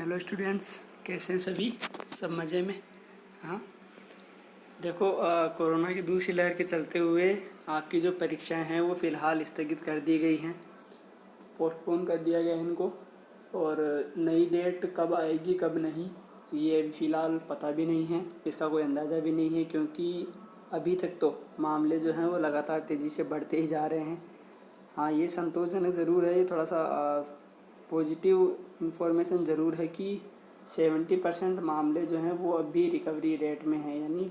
Hello students, कैसे हैं सभी? सब मज़े में? हाँ, देखो, कोरोना की दूसरी लहर के चलते हुए आपकी जो परीक्षाएं हैं वो फ़िलहाल स्थगित कर दी गई हैं, पोस्टपोन कर दिया गया है इनको। और नई डेट कब आएगी कब नहीं, ये फ़िलहाल पता भी नहीं है, इसका कोई अंदाज़ा भी नहीं है, क्योंकि अभी तक तो मामले जो हैं वो लगातार तेज़ी से बढ़ते ही जा रहे हैं। हाँ, ये संतोषजनक ज़रूर है, ये थोड़ा सा पॉजिटिव इन्फॉर्मेशन ज़रूर है कि 70% मामले जो हैं वो अब भी रिकवरी रेट में हैं। यानी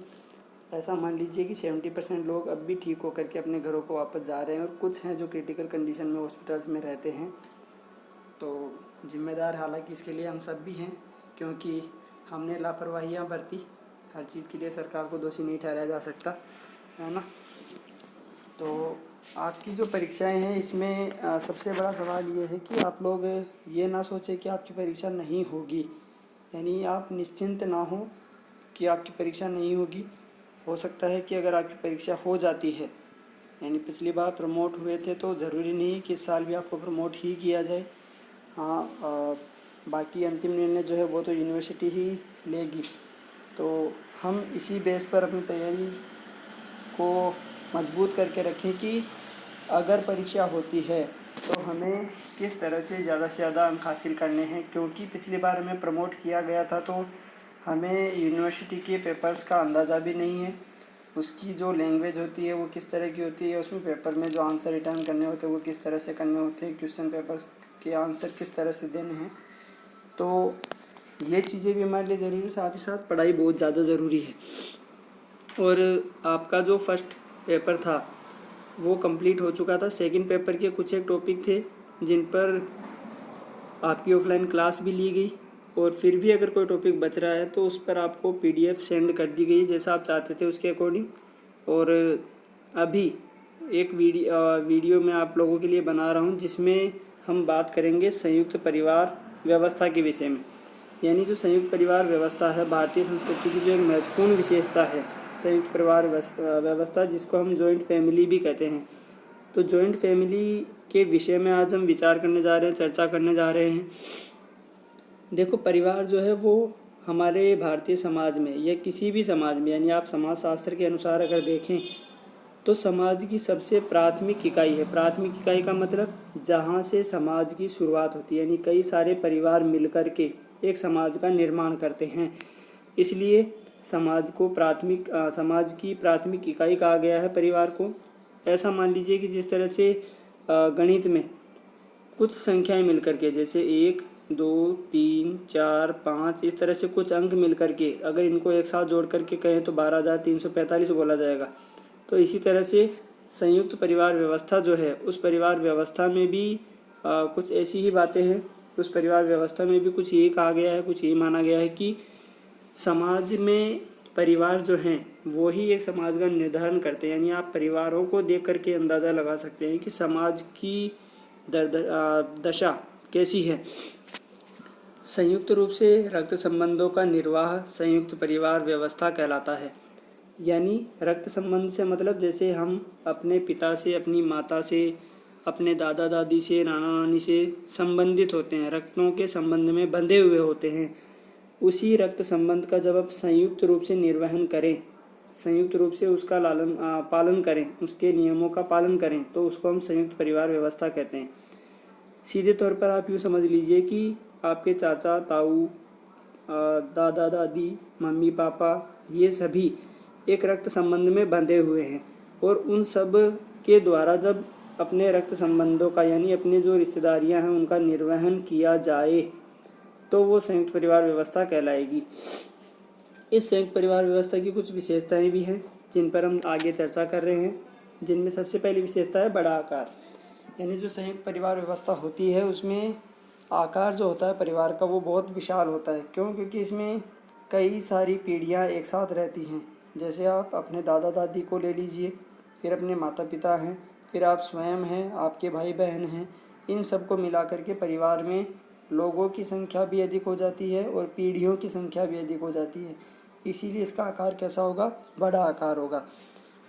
ऐसा मान लीजिए कि 70% लोग अब भी ठीक होकर के अपने घरों को वापस जा रहे हैं, और कुछ हैं जो क्रिटिकल कंडीशन में हॉस्पिटल्स में रहते हैं। तो जिम्मेदार हालांकि इसके लिए हम सब भी हैं, क्योंकि हमने लापरवाहियाँ बरती। हर चीज़ के लिए सरकार को दोषी नहीं ठहराया जा सकता, है ना। तो आपकी जो परीक्षाएं हैं इसमें सबसे बड़ा सवाल ये है कि आप लोग ये ना सोचें कि आपकी परीक्षा नहीं होगी। यानी आप निश्चिंत ना हो कि आपकी परीक्षा नहीं होगी। हो सकता है कि अगर आपकी परीक्षा हो जाती है, यानी पिछली बार प्रमोट हुए थे, तो ज़रूरी नहीं कि इस साल भी आपको प्रमोट ही किया जाए। हाँ, बाकी अंतिम निर्णय जो है वो तो यूनिवर्सिटी ही लेगी। तो हम इसी बेस पर अपनी तैयारी को मजबूत करके रखें कि अगर परीक्षा होती है तो हमें किस तरह से ज़्यादा अंक हासिल करने हैं, क्योंकि पिछली बार हमें प्रमोट किया गया था तो हमें यूनिवर्सिटी के पेपर्स का अंदाज़ा भी नहीं है। उसकी जो लैंग्वेज होती है वो किस तरह की होती है, उसमें पेपर में जो आंसर रिटर्न करने होते हैं वो किस तरह से करने होते हैं, क्वेश्चन पेपर्स के आंसर किस तरह से देने हैं। तो ये चीज़ें भी हमारे लिए ज़रूरी है, साथ ही साथ पढ़ाई बहुत ज़्यादा ज़रूरी है। और आपका जो फर्स्ट पेपर था वो कंप्लीट हो चुका था। सेकंड पेपर के कुछ एक टॉपिक थे जिन पर आपकी ऑफलाइन क्लास भी ली गई, और फिर भी अगर कोई टॉपिक बच रहा है तो उस पर आपको पीडीएफ सेंड कर दी गई जैसा आप चाहते थे उसके अकॉर्डिंग। और अभी एक वीडियो मैं आप लोगों के लिए बना रहा हूँ जिसमें हम बात करेंगे संयुक्त परिवार व्यवस्था के विषय में। यानी जो संयुक्त परिवार व्यवस्था है, भारतीय संस्कृति की जो एक महत्वपूर्ण विशेषता है संयुक्त परिवार व्यवस्था, जिसको हम जॉइंट फैमिली भी कहते हैं। तो जॉइंट फैमिली के विषय में आज हम विचार करने जा रहे हैं, चर्चा करने जा रहे हैं। देखो, परिवार जो है वो हमारे भारतीय समाज में या किसी भी समाज में, यानी आप समाजशास्त्र के अनुसार अगर देखें तो समाज की सबसे प्राथमिक इकाई है। प्राथमिक इकाई का मतलब जहाँ से समाज की शुरुआत होती है, यानी कई सारे परिवार मिलकर के एक समाज का निर्माण करते हैं। इसलिए समाज की प्राथमिक इकाई कहा गया है परिवार को। ऐसा मान लीजिए कि जिस तरह से गणित में कुछ संख्याएं मिलकर के, जैसे 1, 2, 3, 4, 5, इस तरह से कुछ अंक मिलकर के अगर इनको एक साथ जोड़ करके कहें तो 12,345 बोला जाएगा। तो इसी तरह से संयुक्त परिवार व्यवस्था जो है उस परिवार व्यवस्था में भी कुछ ऐसी ही बातें हैं। उस परिवार व्यवस्था में भी कुछ यही कहा गया है, कुछ यही माना गया है कि समाज में परिवार जो हैं वो ही एक समाज का निर्धारण करते हैं। यानी आप परिवारों को देख करके अंदाज़ा लगा सकते हैं कि समाज की दशा कैसी है। संयुक्त रूप से रक्त संबंधों का निर्वाह संयुक्त परिवार व्यवस्था कहलाता है। यानी रक्त संबंध से मतलब जैसे हम अपने पिता से, अपनी माता से, अपने दादा दादी से, नाना नानी से संबंधित होते हैं, रक्तों के संबंध में बंधे हुए होते हैं। उसी रक्त संबंध का जब आप संयुक्त रूप से निर्वहन करें, संयुक्त रूप से उसका पालन करें, उसके नियमों का पालन करें, तो उसको हम संयुक्त परिवार व्यवस्था कहते हैं। सीधे तौर पर आप यूँ समझ लीजिए कि आपके चाचा ताऊ, दादा दादी, मम्मी पापा, ये सभी एक रक्त संबंध में बंधे हुए हैं, और उन सब के द्वारा जब अपने रक्त संबंधों का, यानी अपने जो रिश्तेदारियां हैं उनका निर्वहन किया जाए तो वो संयुक्त परिवार व्यवस्था कहलाएगी। इस संयुक्त परिवार व्यवस्था की कुछ विशेषताएं भी हैं जिन पर हम आगे चर्चा कर रहे हैं, जिनमें सबसे पहली विशेषता है बड़ा आकार। यानी जो संयुक्त परिवार व्यवस्था होती है उसमें आकार जो होता है परिवार का वो बहुत विशाल होता है। क्यों? क्योंकि इसमें कई सारी पीढ़ियाँ एक साथ रहती हैं। जैसे आप अपने दादा दादी को ले लीजिए, फिर अपने माता पिता हैं, फिर आप स्वयं हैं, आपके भाई बहन हैं। इन सब को मिला करके परिवार में लोगों की संख्या भी अधिक हो जाती है और पीढ़ियों की संख्या भी अधिक हो जाती है। इसीलिए इसका आकार कैसा होगा? बड़ा आकार होगा।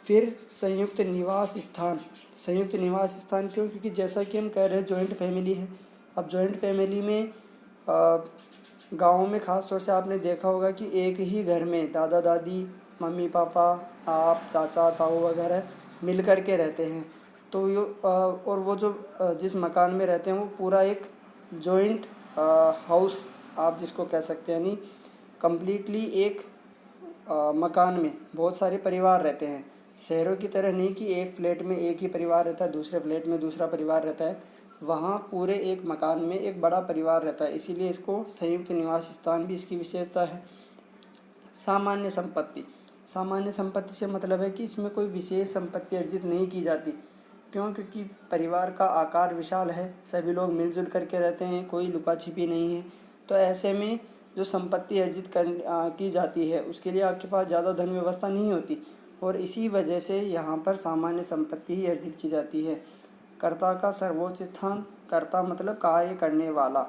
फिर संयुक्त निवास स्थान। संयुक्त निवास स्थान क्यों? क्योंकि जैसा कि हम कह रहे हैं जॉइंट फैमिली है। अब जॉइंट फैमिली में गाँव में ख़ास तौर से आपने देखा होगा कि एक ही घर में दादा दादी, मम्मी पापा, आप, चाचा ताऊ वगैरह मिल कर के रहते हैं। तो और वो जो जिस मकान में रहते हैं वो पूरा एक जॉइंट हाउस आप जिसको कह सकते हैं, यानी कम्प्लीटली एक मकान में बहुत सारे परिवार रहते हैं। शहरों की तरह नहीं कि एक फ्लैट में एक ही परिवार रहता है, दूसरे फ्लैट में दूसरा परिवार रहता है। वहाँ पूरे एक मकान में एक बड़ा परिवार रहता है, इसीलिए इसको संयुक्त निवास स्थान भी इसकी विशेषता है। सामान्य संपत्ति, सामान्य संपत्ति से मतलब है कि इसमें कोई विशेष संपत्ति अर्जित नहीं की जाती। क्यों? क्योंकि परिवार का आकार विशाल है, सभी लोग मिलजुल करके रहते हैं, कोई लुका छिपी नहीं है। तो ऐसे में जो संपत्ति अर्जित की जाती है उसके लिए आपके पास ज़्यादा धन व्यवस्था नहीं होती, और इसी वजह से यहाँ पर सामान्य संपत्ति ही अर्जित की जाती है। कर्ता का सर्वोच्च स्थान, कर्ता मतलब कार्य करने वाला,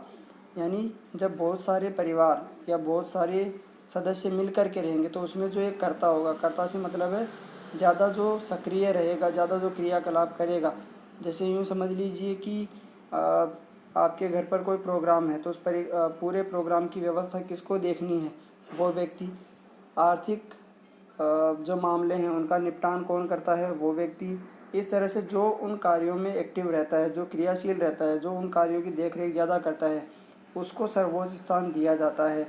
यानी जब बहुत सारे परिवार या बहुत सारे सदस्य मिल कर के रहेंगे तो उसमें जो एक कर्ता होगा, कर्ता से मतलब है ज़्यादा जो सक्रिय रहेगा, ज़्यादा जो क्रियाकलाप करेगा। जैसे यूँ समझ लीजिए कि आपके घर पर कोई प्रोग्राम है तो उस पर पूरे प्रोग्राम की व्यवस्था किसको देखनी है? वो व्यक्ति। आर्थिक जो मामले हैं उनका निपटान कौन करता है? वो व्यक्ति। इस तरह से जो उन कार्यों में एक्टिव रहता है, जो क्रियाशील रहता है, जो उन कार्यों की देखरेख ज़्यादा करता है, उसको सर्वोच्च स्थान दिया जाता है।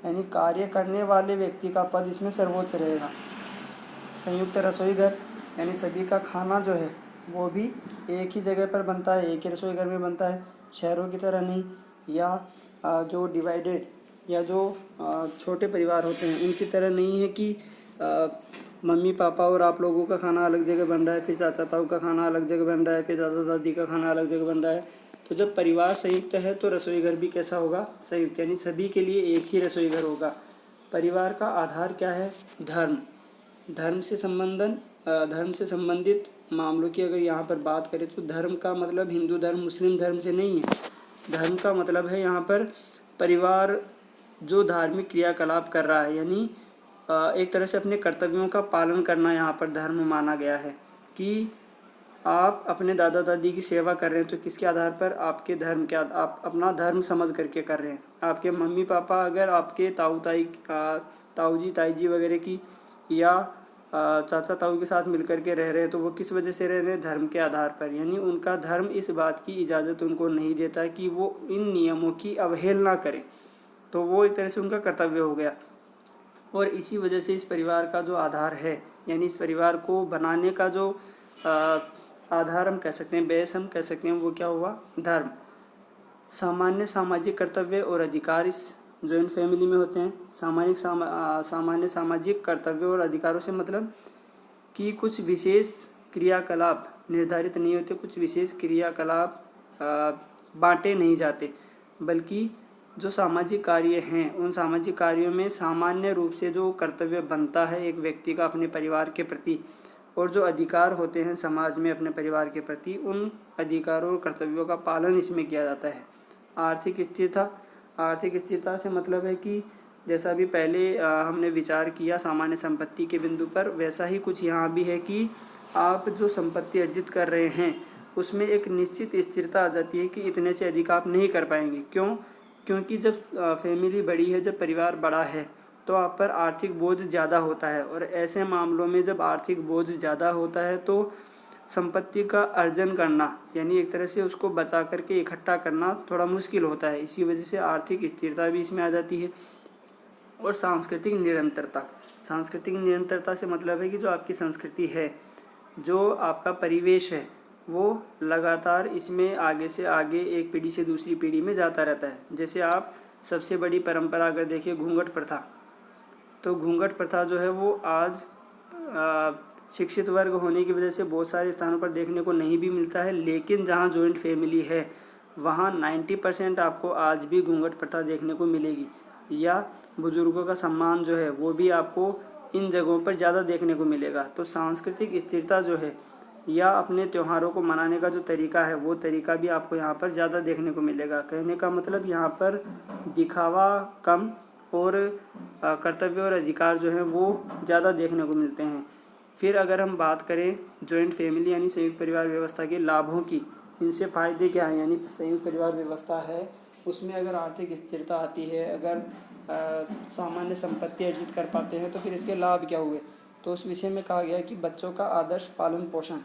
यानी कार्य करने वाले व्यक्ति का पद इसमें सर्वोच्च रहेगा। संयुक्त रसोई घर, यानी सभी का खाना जो है वो भी एक ही जगह पर बनता है, एक ही रसोई घर में बनता है, शहरों की तरह नहीं। या जो डिवाइडेड या जो छोटे परिवार होते हैं उनकी तरह नहीं है कि मम्मी पापा और आप लोगों का खाना अलग जगह बन रहा है, फिर चाचा ताऊ का खाना अलग जगह बन रहा है, फिर दादा दादी का खाना अलग जगह बन रहा है। तो जब परिवार संयुक्त है तो रसोई घर भी कैसा होगा? संयुक्त, यानी सभी के लिए एक ही रसोई घर होगा। परिवार का आधार क्या है? धर्म। धर्म से संबंधित मामलों की अगर यहाँ पर बात करें तो धर्म का मतलब हिंदू धर्म, मुस्लिम धर्म से नहीं है। धर्म का मतलब है यहाँ पर परिवार जो धार्मिक क्रियाकलाप कर रहा है, यानी एक तरह से अपने कर्तव्यों का पालन करना यहाँ पर धर्म माना गया है। कि आप अपने दादा दादी की सेवा कर रहे हैं तो किसके आधार पर? आपके धर्म के आप अपना धर्म समझ करके कर रहे हैं। आपके मम्मी पापा अगर आपके ताऊ जी ताई जी वगैरह की या चाचा ताऊ के साथ मिलकर के रह रहे हैं तो वो किस वजह से रह रहे हैं? धर्म के आधार पर। यानी उनका धर्म इस बात की इजाज़त उनको नहीं देता कि वो इन नियमों की अवहेलना करें, तो वो एक तरह से उनका कर्तव्य हो गया। और इसी वजह से इस परिवार का जो आधार है, यानी इस परिवार को बनाने का जो आधार हम कह सकते हैं, बेस हम कह सकते हैं, वो क्या हुआ? धर्म। सामान्य सामाजिक कर्तव्य और अधिकार इस जॉइंट फैमिली में होते हैं। सामान्य सामाजिक कर्तव्यों और अधिकारों से मतलब कि कुछ विशेष क्रियाकलाप निर्धारित नहीं होते, कुछ विशेष क्रियाकलाप बांटे नहीं जाते, बल्कि जो सामाजिक कार्य हैं उन सामाजिक कार्यों में सामान्य रूप से जो कर्तव्य बनता है एक व्यक्ति का अपने परिवार के प्रति, और जो अधिकार होते हैं समाज में अपने परिवार के प्रति, उन अधिकारों और कर्तव्यों का पालन इसमें किया जाता है। आर्थिक स्थिरता, आर्थिक स्थिरता से मतलब है कि जैसा भी पहले हमने विचार किया सामान्य संपत्ति के बिंदु पर, वैसा ही कुछ यहाँ भी है कि आप जो संपत्ति अर्जित कर रहे हैं उसमें एक निश्चित स्थिरता आ जाती है कि इतने से अधिक आप नहीं कर पाएंगे। क्यों? क्योंकि जब फैमिली बड़ी है, जब परिवार बड़ा है तो आप पर आर्थिक बोझ ज़्यादा होता है, और ऐसे मामलों में जब आर्थिक बोझ ज़्यादा होता है तो संपत्ति का अर्जन करना, यानी एक तरह से उसको बचा करके इकट्ठा करना थोड़ा मुश्किल होता है। इसी वजह से आर्थिक स्थिरता भी इसमें आ जाती है। और सांस्कृतिक निरंतरता, सांस्कृतिक निरंतरता से मतलब है कि जो आपकी संस्कृति है, जो आपका परिवेश है, वो लगातार इसमें आगे से आगे एक पीढ़ी से दूसरी पीढ़ी में जाता रहता है। जैसे आप सबसे बड़ी परंपरा अगर देखिए घूंघट प्रथा, तो घूंघट प्रथा जो है वो आज शिक्षित वर्ग होने की वजह से बहुत सारे स्थानों पर देखने को नहीं भी मिलता है, लेकिन जहाँ जॉइंट फैमिली है वहाँ 90% आपको आज भी घूंघट प्रथा देखने को मिलेगी। या बुजुर्गों का सम्मान जो है वो भी आपको इन जगहों पर ज़्यादा देखने को मिलेगा। तो सांस्कृतिक स्थिरता जो है या अपने त्योहारों को मनाने का जो तरीका है वो तरीका भी आपको यहाँ पर ज़्यादा देखने को मिलेगा। कहने का मतलब यहाँ पर दिखावा कम और कर्तव्य और अधिकार जो है वो ज़्यादा देखने को मिलते हैं। फिर अगर हम बात करें जॉइंट फैमिली यानी संयुक्त परिवार व्यवस्था के लाभों की, इनसे फ़ायदे क्या हैं? यानी संयुक्त परिवार व्यवस्था है उसमें अगर आर्थिक स्थिरता आती है, अगर सामान्य संपत्ति अर्जित कर पाते हैं, तो फिर इसके लाभ क्या हुए। तो उस विषय में कहा गया है कि बच्चों का आदर्श पालन पोषण।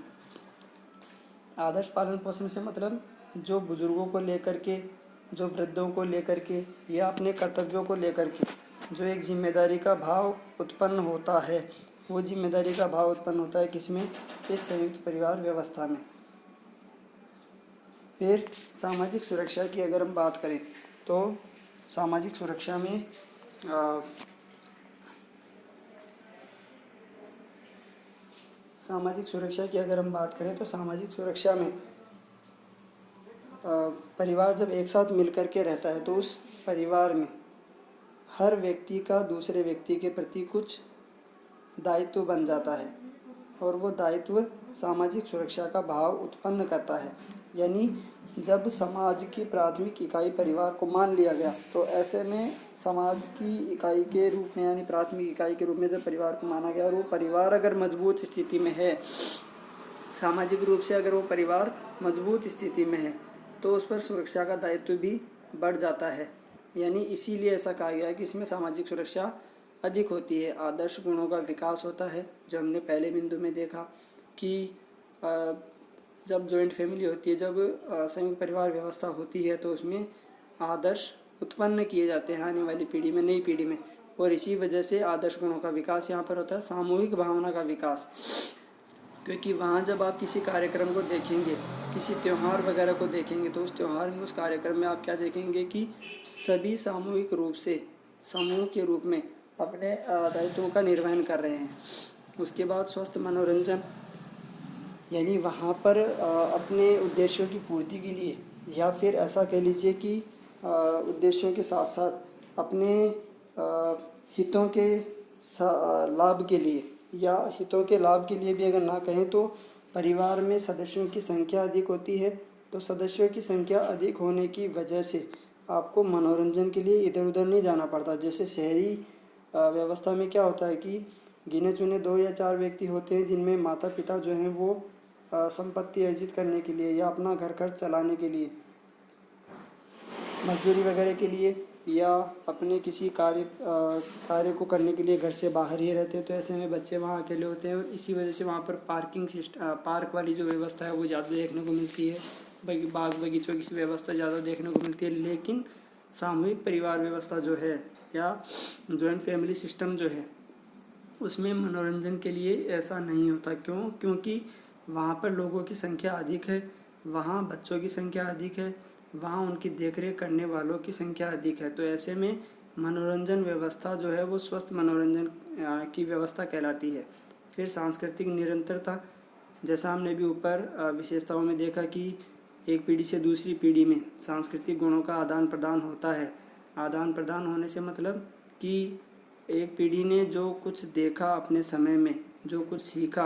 आदर्श पालन पोषण से मतलब जो बुज़ुर्गों को लेकर के, जो वृद्धों को लेकर के, या अपने कर्तव्यों को लेकर के जो एक जिम्मेदारी का भाव उत्पन्न होता है, वो जिम्मेदारी का भाव उत्पन्न होता है किसमें, इस संयुक्त परिवार व्यवस्था में। फिर सामाजिक सुरक्षा की अगर हम बात करें तो सामाजिक सुरक्षा में सामाजिक सुरक्षा की अगर हम बात करें तो सामाजिक सुरक्षा में परिवार जब एक साथ मिलकर के रहता है तो उस परिवार में हर व्यक्ति का दूसरे व्यक्ति के प्रति कुछ दायित्व बन जाता है, और वो दायित्व सामाजिक सुरक्षा का भाव उत्पन्न करता है। यानी जब समाज की प्राथमिक इकाई परिवार को मान लिया गया, तो ऐसे में समाज की इकाई के रूप में, यानी प्राथमिक इकाई के रूप में जब परिवार को माना गया, और वो परिवार अगर मजबूत स्थिति में है, सामाजिक रूप से अगर वो परिवार मजबूत स्थिति में है, तो उस पर सुरक्षा का दायित्व भी बढ़ जाता है। यानी इसीलिए ऐसा कहा गया है कि इसमें सामाजिक सुरक्षा अधिक होती है। आदर्श गुणों का विकास होता है, जो हमने पहले बिंदु में देखा कि जब जॉइंट फैमिली होती है, जब संयुक्त परिवार व्यवस्था होती है, तो उसमें आदर्श उत्पन्न किए जाते हैं आने वाली पीढ़ी में, नई पीढ़ी में, और इसी वजह से आदर्श गुणों का विकास यहाँ पर होता है, सामूहिक भावना का विकास। क्योंकि वहाँ जब आप किसी कार्यक्रम को देखेंगे, किसी त्यौहार वगैरह को देखेंगे, तो उस त्यौहार में, उस कार्यक्रम में आप क्या देखेंगे कि सभी सामूहिक रूप से, समूह के रूप में अपने दायित्वों का निर्वहन कर रहे हैं। उसके बाद स्वस्थ मनोरंजन, यानी वहाँ पर अपने उद्देश्यों की पूर्ति के लिए, या फिर ऐसा कह लीजिए कि उद्देश्यों के साथ साथ अपने हितों के लाभ के लिए, या हितों के लाभ के लिए भी अगर ना कहें, तो परिवार में सदस्यों की संख्या अधिक होती है। तो सदस्यों की संख्या अधिक होने की वजह से आपको मनोरंजन के लिए इधर उधर नहीं जाना पड़ता। जैसे शहरी व्यवस्था में क्या होता है कि गिने चुने 2 या 4 व्यक्ति होते हैं, जिनमें माता पिता जो हैं वो संपत्ति अर्जित करने के लिए, या अपना घर खर्च चलाने के लिए, मजदूरी वगैरह के लिए, या अपने किसी कार्य को करने के लिए घर से बाहर ही रहते हैं। तो ऐसे में बच्चे वहाँ अकेले होते हैं, और इसी वजह से वहाँ पर पार्क वाली जो व्यवस्था है वो ज़्यादा देखने को मिलती है, बाग बगीचों की व्यवस्था ज़्यादा देखने को मिलती है। लेकिन सामूहिक परिवार व्यवस्था जो है, या जॉइंट फैमिली सिस्टम जो है, उसमें मनोरंजन के लिए ऐसा नहीं होता। क्यों? क्योंकि वहाँ पर लोगों की संख्या अधिक है, वहाँ बच्चों की संख्या अधिक है, वहाँ उनकी देखरेख करने वालों की संख्या अधिक है। तो ऐसे में मनोरंजन व्यवस्था जो है वो स्वस्थ मनोरंजन की व्यवस्था कहलाती है। फिर सांस्कृतिक निरंतरता, जैसा हमने भी ऊपर विशेषताओं में देखा कि एक पीढ़ी से दूसरी पीढ़ी में सांस्कृतिक गुणों का आदान प्रदान होता है। आदान प्रदान होने से मतलब कि एक पीढ़ी ने जो कुछ देखा अपने समय में, जो कुछ सीखा,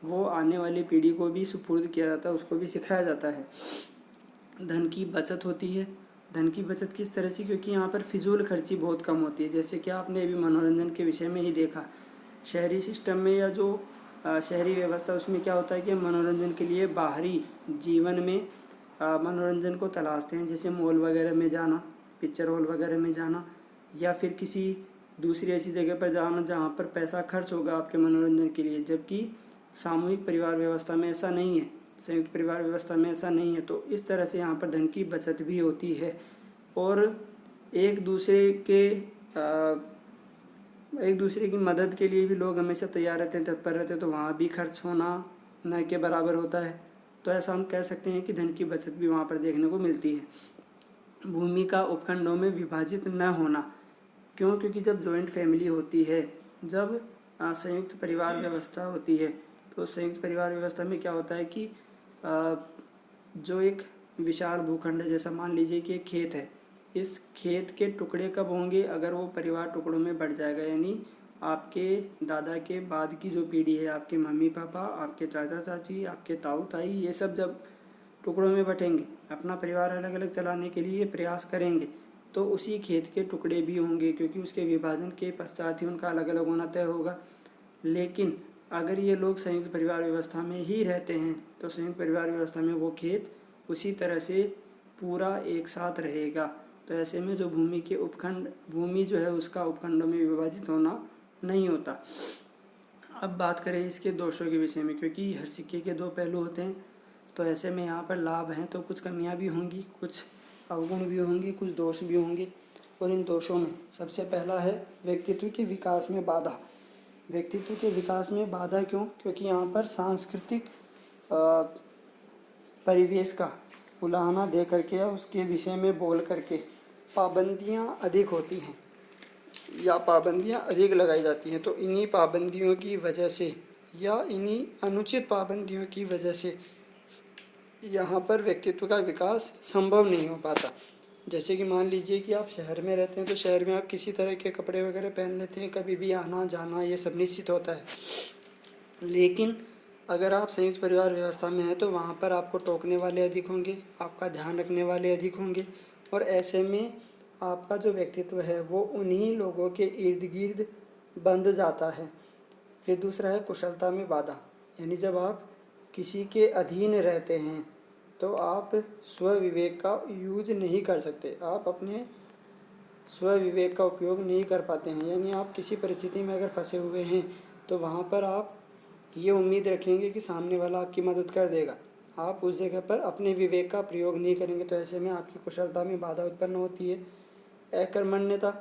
वो आने वाली पीढ़ी को भी सुपुर्द किया जाता है, उसको भी सिखाया जाता है। धन की बचत होती है। धन की बचत किस तरह से? क्योंकि यहाँ पर फिजूल खर्ची बहुत कम होती है। जैसे कि आपने अभी मनोरंजन के विषय में ही देखा, शहरी सिस्टम में या जो शहरी व्यवस्था, उसमें क्या होता है कि मनोरंजन के लिए बाहरी जीवन में मनोरंजन को तलाशते हैं। जैसे मॉल वगैरह में जाना, पिक्चर हॉल वगैरह में जाना, या फिर किसी दूसरी ऐसी जगह पर जाना जहाँ पर पैसा खर्च होगा आपके मनोरंजन के लिए। जबकि सामूहिक परिवार व्यवस्था में ऐसा नहीं है, संयुक्त परिवार व्यवस्था में ऐसा नहीं है। तो इस तरह से यहाँ पर धन की बचत भी होती है, और एक दूसरे की मदद के लिए भी लोग हमेशा तैयार रहते हैं, तत्पर रहते हैं। तो वहाँ भी खर्च होना न के बराबर होता है। तो ऐसा हम कह सकते हैं कि धन की बचत भी वहाँ पर देखने को मिलती है। भूमि का उपखंडों में विभाजित न होना। क्यों? क्योंकि जब जॉइंट फैमिली होती है, जब संयुक्त परिवार व्यवस्था होती है, तो संयुक्त परिवार व्यवस्था में क्या होता है कि जो एक विशाल भूखंड है, जैसा मान लीजिए कि एक खेत है, इस खेत के टुकड़े कब होंगे? अगर वो परिवार टुकड़ों में बढ़ जाएगा, यानी आपके दादा के बाद की जो पीढ़ी है, आपके मम्मी पापा, आपके चाचा चाची, आपके ताऊ ताई, ये सब जब टुकड़ों में बटेंगे, अपना परिवार अलग अलग चलाने के लिए प्रयास करेंगे, तो उसी खेत के टुकड़े भी होंगे, क्योंकि उसके विभाजन के पश्चात ही उनका अलग अलग होना तय होगा। लेकिन अगर ये लोग संयुक्त परिवार व्यवस्था में ही रहते हैं, तो संयुक्त परिवार व्यवस्था में वो खेत उसी तरह से पूरा एक साथ रहेगा, तो ऐसे में जो भूमि के उपखंड, भूमि जो है उसका उपखंडों में विभाजित होना नहीं होता। अब बात करें इसके दोषों के विषय में, क्योंकि हर सिक्के के दो पहलू होते हैं, तो ऐसे में यहाँ पर लाभ हैं तो कुछ कमियाँ भी होंगी, कुछ अवगुण भी होंगे, कुछ दोष भी होंगे। और इन दोषों में सबसे पहला है व्यक्तित्व के विकास में बाधा। व्यक्तित्व के विकास में बाधा क्यों? क्योंकि यहाँ पर सांस्कृतिक परिवेश का उलाहना दे करके या उसके विषय में बोल करके पाबंदियाँ अधिक होती हैं या पाबंदियाँ अधिक लगाई जाती हैं। तो इन्हीं पाबंदियों की वजह से या इन्हीं अनुचित पाबंदियों की वजह से यहाँ पर व्यक्तित्व का विकास संभव नहीं हो पाता। जैसे कि मान लीजिए कि आप शहर में रहते हैं, तो शहर में आप किसी तरह के कपड़े वगैरह पहन लेते हैं, कभी भी आना जाना ये सब निश्चित होता है। लेकिन अगर आप संयुक्त परिवार व्यवस्था में हैं तो वहाँ पर आपको टोकने वाले अधिक होंगे, आपका ध्यान रखने वाले अधिक होंगे, और ऐसे में आपका जो व्यक्तित्व है वो उन्हीं लोगों के इर्द गिर्द बंध जाता है। फिर दूसरा है कुशलता में बाधा, यानी जब आप किसी के अधीन रहते हैं तो आप स्वविवेक का यूज नहीं कर सकते, आप अपने स्वविवेक का उपयोग नहीं कर पाते हैं। यानी आप किसी परिस्थिति में अगर फंसे हुए हैं तो वहाँ पर आप ये उम्मीद रखेंगे कि सामने वाला आपकी मदद कर देगा, आप उस जगह पर अपने विवेक का प्रयोग नहीं करेंगे, तो ऐसे में आपकी कुशलता में बाधा उत्पन्न होती है। अकर्मण्यता,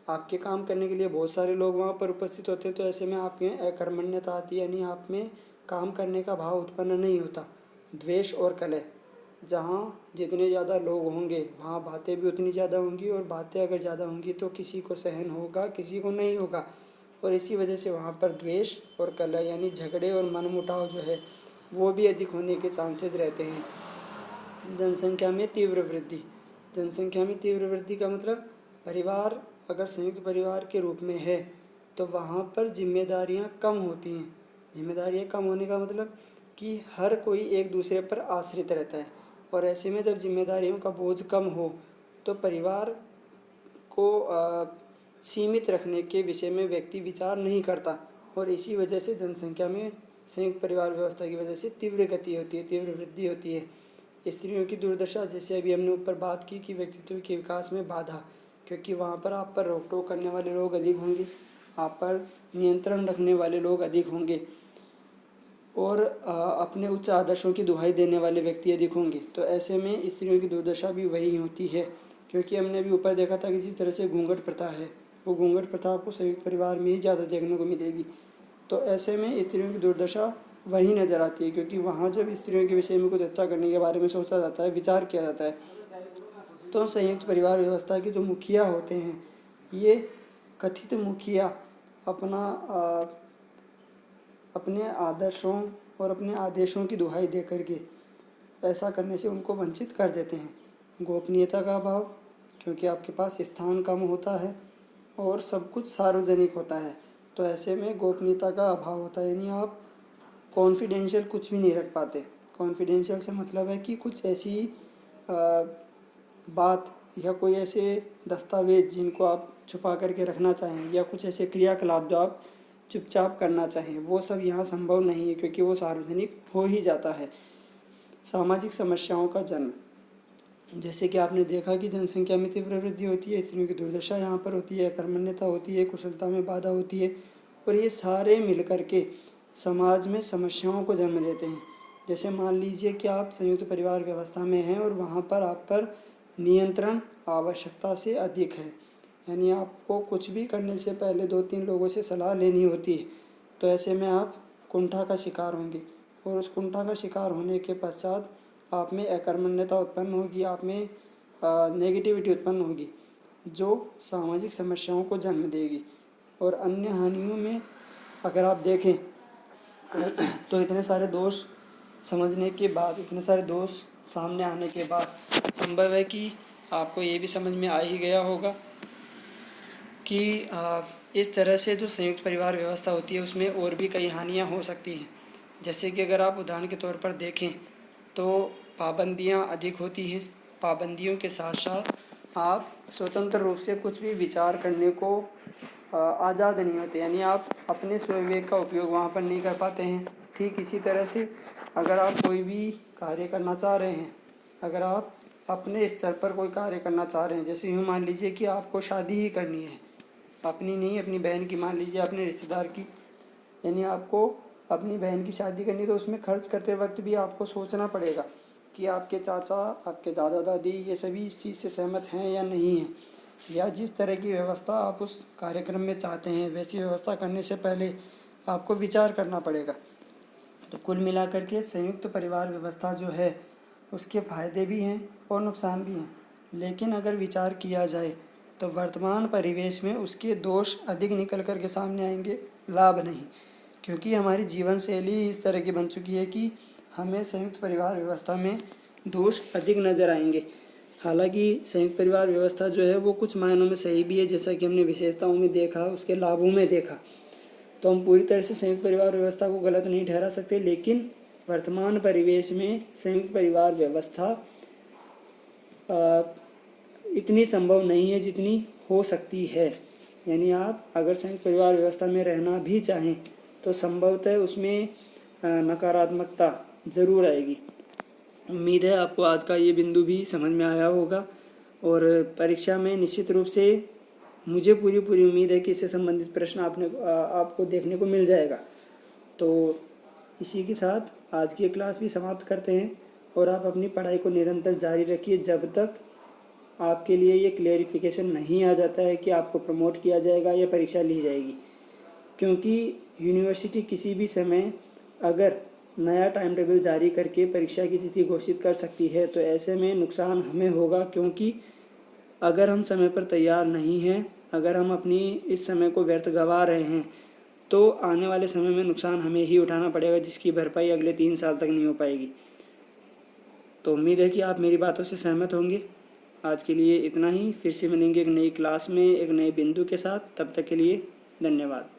आपके काम करने के लिए बहुत सारे लोग वहाँ पर उपस्थित होते हैं, तो ऐसे में आप में अकर्मण्यता आती है, यानी आप में काम करने का भाव उत्पन्न नहीं होता। द्वेष और कलह, जहाँ जितने ज़्यादा लोग होंगे वहाँ बातें भी उतनी ज़्यादा होंगी, और बातें अगर ज़्यादा होंगी तो किसी को सहन होगा, किसी को नहीं होगा, और इसी वजह से वहाँ पर द्वेष और कलह यानी झगड़े और मनमुटाव जो है वो भी अधिक होने के चांसेस रहते हैं। जनसंख्या में तीव्र वृद्धि, जनसंख्या में तीव्र वृद्धि का मतलब परिवार अगर संयुक्त परिवार के रूप में है तो वहाँ पर जिम्मेदारियाँ कम होती हैं। जिम्मेदारियाँ कम होने का मतलब कि हर कोई एक दूसरे पर आश्रित रहता है, और ऐसे में जब जिम्मेदारियों का बोझ कम हो तो परिवार को सीमित रखने के विषय में व्यक्ति विचार नहीं करता, और इसी वजह से जनसंख्या में संयुक्त परिवार व्यवस्था की वजह से तीव्र गति होती है, तीव्र वृद्धि होती है। स्त्रियों की दुर्दशा, जैसे अभी हमने ऊपर बात की कि व्यक्तित्व के विकास में बाधा, क्योंकि वहाँ पर आप पर रोक टोक करने वाले लोग अधिक होंगे, आप पर नियंत्रण रखने वाले लोग अधिक होंगे, और अपने उच्च आदर्शों की दुहाई देने वाले व्यक्ति अधिक होंगे। तो ऐसे में स्त्रियों की दुर्दशा भी वही होती है, क्योंकि हमने अभी ऊपर देखा था कि जिस तरह से घूंघट प्रथा है, वो घूंघट प्रथा आपको संयुक्त परिवार में ही ज़्यादा देखने को मिलेगी। तो ऐसे में स्त्रियों की दुर्दशा वही नज़र आती है, क्योंकि वहाँ जब स्त्रियों के विषय में कुछ अच्छा करने के बारे में सोचा जाता है, विचार किया जाता है, तो संयुक्त परिवार व्यवस्था के जो मुखिया होते हैं, ये कथित मुखिया अपने आदर्शों और अपने आदेशों की दुहाई दे करके ऐसा करने से उनको वंचित कर देते हैं। गोपनीयता का अभाव, क्योंकि आपके पास स्थान कम होता है और सब कुछ सार्वजनिक होता है, तो ऐसे में गोपनीयता का अभाव होता है, यानी आप कॉन्फिडेंशियल कुछ भी नहीं रख पाते। कॉन्फिडेंशियल से मतलब है कि कुछ ऐसी बात या कोई ऐसे दस्तावेज जिनको आप छुपा करके रखना चाहें, या कुछ ऐसे क्रियाकलाप जो आप चुपचाप करना चाहें, वो सब यहाँ संभव नहीं है, क्योंकि वो सार्वजनिक हो ही जाता है। सामाजिक समस्याओं का जन्म, जैसे कि आपने देखा कि जनसंख्या में तीव्र वृद्धि होती है, स्त्रियों की दुर्दशा यहाँ पर होती है, अकर्मण्यता होती है, कुशलता में बाधा होती है, और ये सारे मिलकर के समाज में समस्याओं को जन्म देते हैं। जैसे मान लीजिए कि आप संयुक्त परिवार व्यवस्था में हैं और वहाँ पर आप पर नियंत्रण आवश्यकता से अधिक है, यानी आपको कुछ भी करने से पहले 2-3 लोगों से सलाह लेनी होती है, तो ऐसे में आप कुंठा का शिकार होंगे, और उस कुंठा का शिकार होने के पश्चात आप में अकर्मण्यता उत्पन्न होगी, आप में नेगेटिविटी उत्पन्न होगी, जो सामाजिक समस्याओं को जन्म देगी। और अन्य हानियों में अगर आप देखें तो इतने सारे दोष समझने के बाद, इतने सारे दोष सामने आने के बाद संभव है कि आपको ये भी समझ में आ ही गया होगा कि इस तरह से जो संयुक्त परिवार व्यवस्था होती है उसमें और भी कई हानियाँ हो सकती हैं। जैसे कि अगर आप उदाहरण के तौर पर देखें तो पाबंदियाँ अधिक होती हैं, पाबंदियों के साथ साथ आप स्वतंत्र रूप से कुछ भी विचार करने को आज़ाद नहीं होते, यानी आप अपने स्वविवेक का उपयोग वहाँ पर नहीं कर पाते हैं। ठीक इसी तरह से अगर आप कोई भी कार्य करना चाह रहे हैं, अगर आप अपने स्तर पर कोई कार्य करना चाह रहे हैं, जैसे यूँ मान लीजिए कि आपको शादी ही करनी है, अपनी नहीं, अपनी बहन की, मान लीजिए अपने रिश्तेदार की, यानी आपको अपनी बहन की शादी करनी, तो उसमें खर्च करते वक्त भी आपको सोचना पड़ेगा कि आपके चाचा, आपके दादा दादी ये सभी इस चीज़ से सहमत हैं या नहीं हैं, या जिस तरह की व्यवस्था आप उस कार्यक्रम में चाहते हैं वैसी व्यवस्था करने से पहले आपको विचार करना पड़ेगा। तो कुल मिलाकर के संयुक्त परिवार व्यवस्था जो है उसके फ़ायदे भी हैं और नुकसान भी हैं, लेकिन अगर विचार किया जाए तो वर्तमान परिवेश में उसके दोष अधिक निकल कर के सामने आएंगे, लाभ नहीं, क्योंकि हमारी जीवन शैली इस तरह की बन चुकी है कि हमें संयुक्त परिवार व्यवस्था में दोष अधिक नज़र आएंगे। हालांकि संयुक्त परिवार व्यवस्था जो है वो कुछ मायनों में सही भी है, जैसा कि हमने विशेषताओं में देखा, उसके लाभों में देखा, तो हम पूरी तरह से संयुक्त परिवार व्यवस्था को गलत नहीं ठहरा सकते। लेकिन वर्तमान परिवेश में संयुक्त परिवार व्यवस्था इतनी संभव नहीं है जितनी हो सकती है। यानी आप अगर संयुक्त परिवार व्यवस्था में रहना भी चाहें तो संभवतः उसमें नकारात्मकता ज़रूर आएगी। उम्मीद है आपको आज का ये बिंदु भी समझ में आया होगा, और परीक्षा में निश्चित रूप से मुझे पूरी उम्मीद है कि इससे संबंधित प्रश्न आपको देखने को मिल जाएगा। तो इसी के साथ आज की क्लास भी समाप्त करते हैं, और आप अपनी पढ़ाई को निरंतर जारी रखिए जब तक आपके लिए ये क्लेरिफिकेशन नहीं आ जाता है कि आपको प्रमोट किया जाएगा या परीक्षा ली जाएगी। क्योंकि यूनिवर्सिटी किसी भी समय अगर नया टाइम टेबल जारी करके परीक्षा की तिथि घोषित कर सकती है, तो ऐसे में नुकसान हमें होगा, क्योंकि अगर हम समय पर तैयार नहीं हैं, अगर हम अपनी इस समय को व्यर्थ गंवा रहे हैं, तो आने वाले समय में नुकसान हमें ही उठाना पड़ेगा, जिसकी भरपाई अगले 3 साल तक नहीं हो पाएगी। तो उम्मीद है कि आप मेरी बातों से सहमत होंगे। आज के लिए इतना ही, फिर से मिलेंगे एक नई क्लास में एक नए बिंदु के साथ। तब तक के लिए धन्यवाद।